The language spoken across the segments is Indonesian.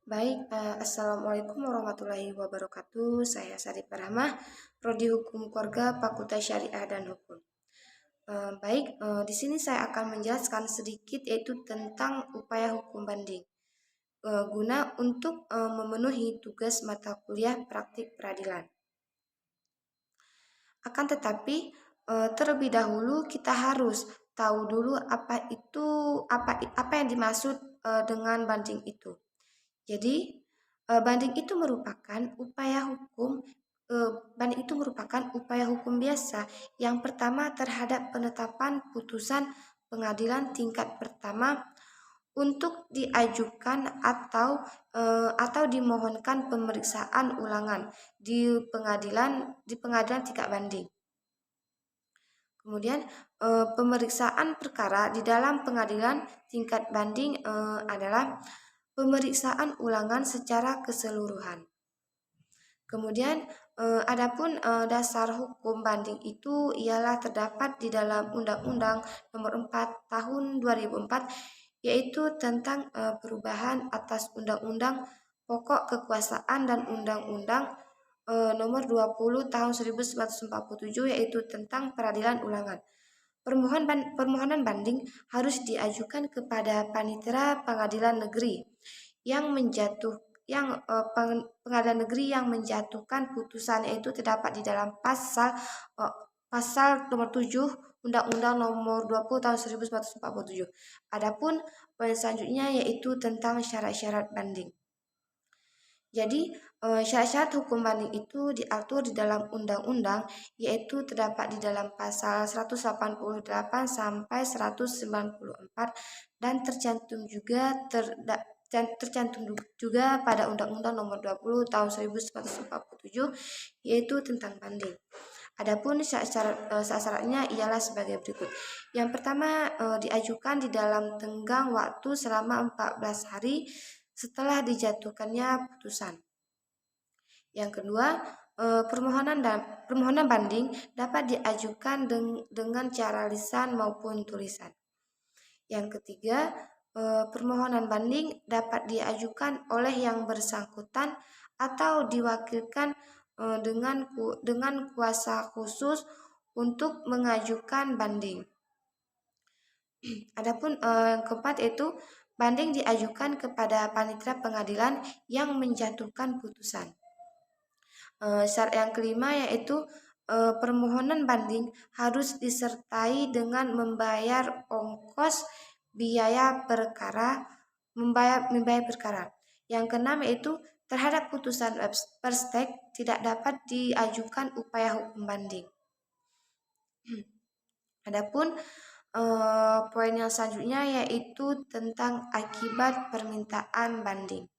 Assalamualaikum warahmatullahi wabarakatuh. Saya Saripah Rahmah, Prodi Hukum Keluarga, Fakultas Syariah dan Hukum. Di sini saya akan menjelaskan sedikit yaitu tentang upaya hukum banding guna untuk memenuhi tugas mata kuliah praktik peradilan. Akan tetapi terlebih dahulu kita harus tahu dulu apa yang dimaksud dengan banding itu. Jadi banding itu merupakan upaya hukum biasa yang pertama terhadap penetapan putusan pengadilan tingkat pertama untuk diajukan atau dimohonkan pemeriksaan ulangan di pengadilan tingkat banding. Kemudian pemeriksaan perkara di dalam pengadilan tingkat banding adalah pemeriksaan ulangan secara keseluruhan. Kemudian adapun dasar hukum banding itu ialah terdapat di dalam Undang-Undang Nomor 4 Tahun 2004, yaitu tentang perubahan atas Undang-Undang Pokok Kekuasaan dan Undang-Undang Nomor 20 Tahun 1947, yaitu tentang peradilan ulangan. Permohonan banding harus diajukan kepada panitera pengadilan negeri pengadilan negeri yang menjatuhkan putusan, yaitu terdapat di dalam pasal nomor 7 Undang-Undang Nomor 20 Tahun 1947. Adapun poin selanjutnya yaitu tentang syarat-syarat banding. Jadi syarat-syarat hukum banding itu diatur di dalam undang-undang, yaitu terdapat di dalam pasal 188 sampai 194 dan tercantum juga pada Undang-Undang Nomor 20 Tahun 1947, yaitu tentang banding. Adapun syarat-syaratnya ialah sebagai berikut. Yang pertama, diajukan di dalam tenggang waktu selama 14 hari setelah dijatuhkannya putusan. Yang kedua, permohonan banding dapat diajukan dengan cara lisan maupun tulisan. Yang ketiga, permohonan banding dapat diajukan oleh yang bersangkutan atau diwakilkan dengan kuasa khusus untuk mengajukan banding. Adapun yang keempat yaitu banding diajukan kepada panitera pengadilan yang menjatuhkan putusan. Syarat yang kelima yaitu permohonan banding harus disertai dengan membayar ongkos biaya perkara. Yang keenam yaitu terhadap putusan perstek tidak dapat diajukan upaya hukum banding. Adapun poin yang selanjutnya yaitu tentang akibat permintaan banding.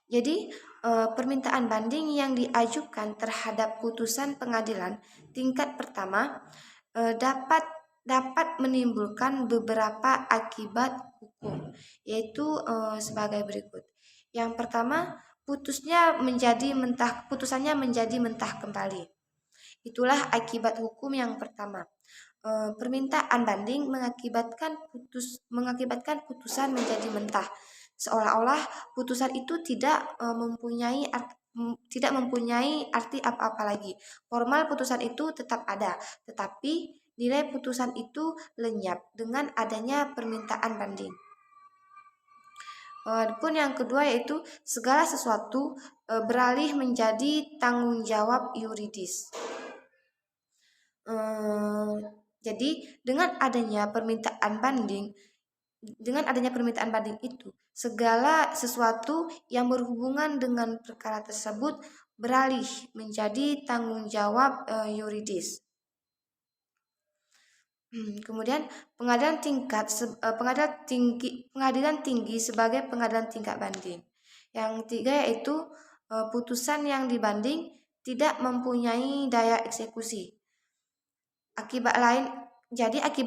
Jadi permintaan banding yang diajukan terhadap putusan pengadilan tingkat pertama dapat menimbulkan beberapa akibat hukum, yaitu sebagai berikut. Yang pertama, putusannya menjadi mentah kembali. Itulah akibat hukum yang pertama. Permintaan banding mengakibatkan putusan menjadi mentah, seolah-olah putusan itu tidak mempunyai arti apa-apa lagi. Formal putusan itu tetap ada, tetapi nilai putusan itu lenyap dengan adanya permintaan banding. Adapun yang kedua yaitu segala sesuatu beralih menjadi tanggung jawab yuridis. Jadi dengan adanya permintaan banding itu, segala sesuatu yang berhubungan dengan perkara tersebut beralih menjadi tanggung jawab yuridis. Kemudian pengadilan tinggi sebagai pengadilan tingkat banding. Yang ketiga yaitu putusan yang dibanding tidak mempunyai daya eksekusi. Akibat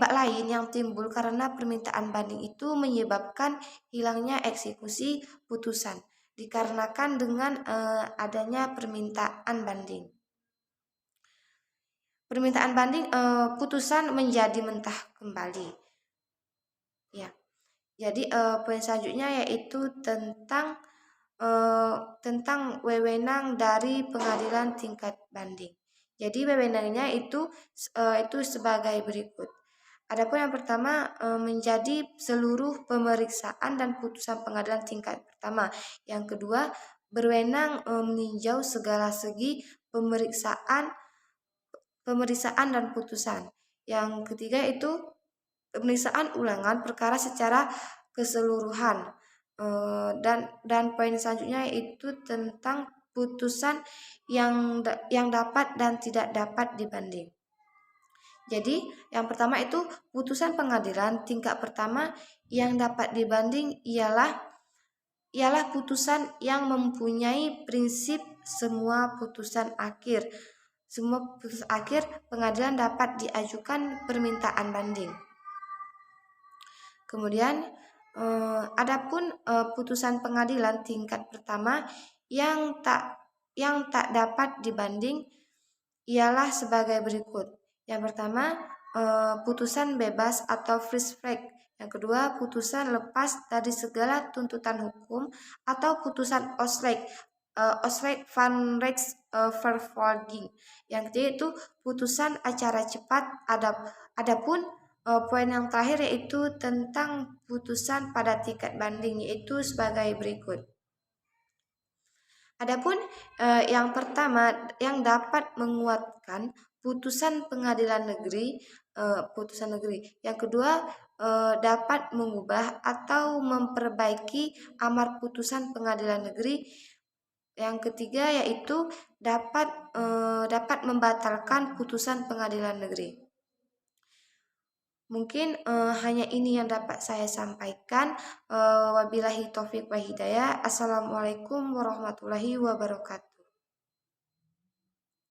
lain yang timbul karena permintaan banding itu menyebabkan hilangnya eksekusi putusan dikarenakan dengan adanya permintaan banding. Putusan menjadi mentah kembali. Ya. Jadi poin selanjutnya yaitu tentang wewenang dari pengadilan tingkat banding. Jadi wewenangnya itu sebagai berikut. Adapun yang pertama menjadi seluruh pemeriksaan dan putusan pengadilan tingkat pertama. Yang kedua berwenang meninjau segala segi pemeriksaan dan putusan. Yang ketiga itu pemeriksaan ulangan perkara secara keseluruhan. Dan poin selanjutnya itu tentang putusan yang dapat dan tidak dapat dibanding. Jadi yang pertama itu putusan pengadilan tingkat pertama yang dapat dibanding ialah putusan yang mempunyai prinsip semua putusan akhir pengadilan dapat diajukan permintaan banding. Kemudian adapun putusan pengadilan tingkat pertama yang tak dapat dibanding ialah sebagai berikut. Yang pertama putusan bebas atau free strike. Yang kedua putusan lepas dari segala tuntutan hukum atau putusan Oosleit van Rechtsvervolging. Yang ketiga itu putusan acara cepat. Adapun poin yang terakhir yaitu tentang putusan pada tingkat banding, yaitu sebagai berikut. Adapun yang pertama yang dapat menguatkan putusan pengadilan negeri, Yang kedua dapat mengubah atau memperbaiki amar putusan pengadilan negeri. Yang ketiga yaitu dapat membatalkan putusan pengadilan negeri. Mungkin hanya ini yang dapat saya sampaikan. Wabillahi taufiq wa hidayah. Assalamualaikum warahmatullahi wabarakatuh.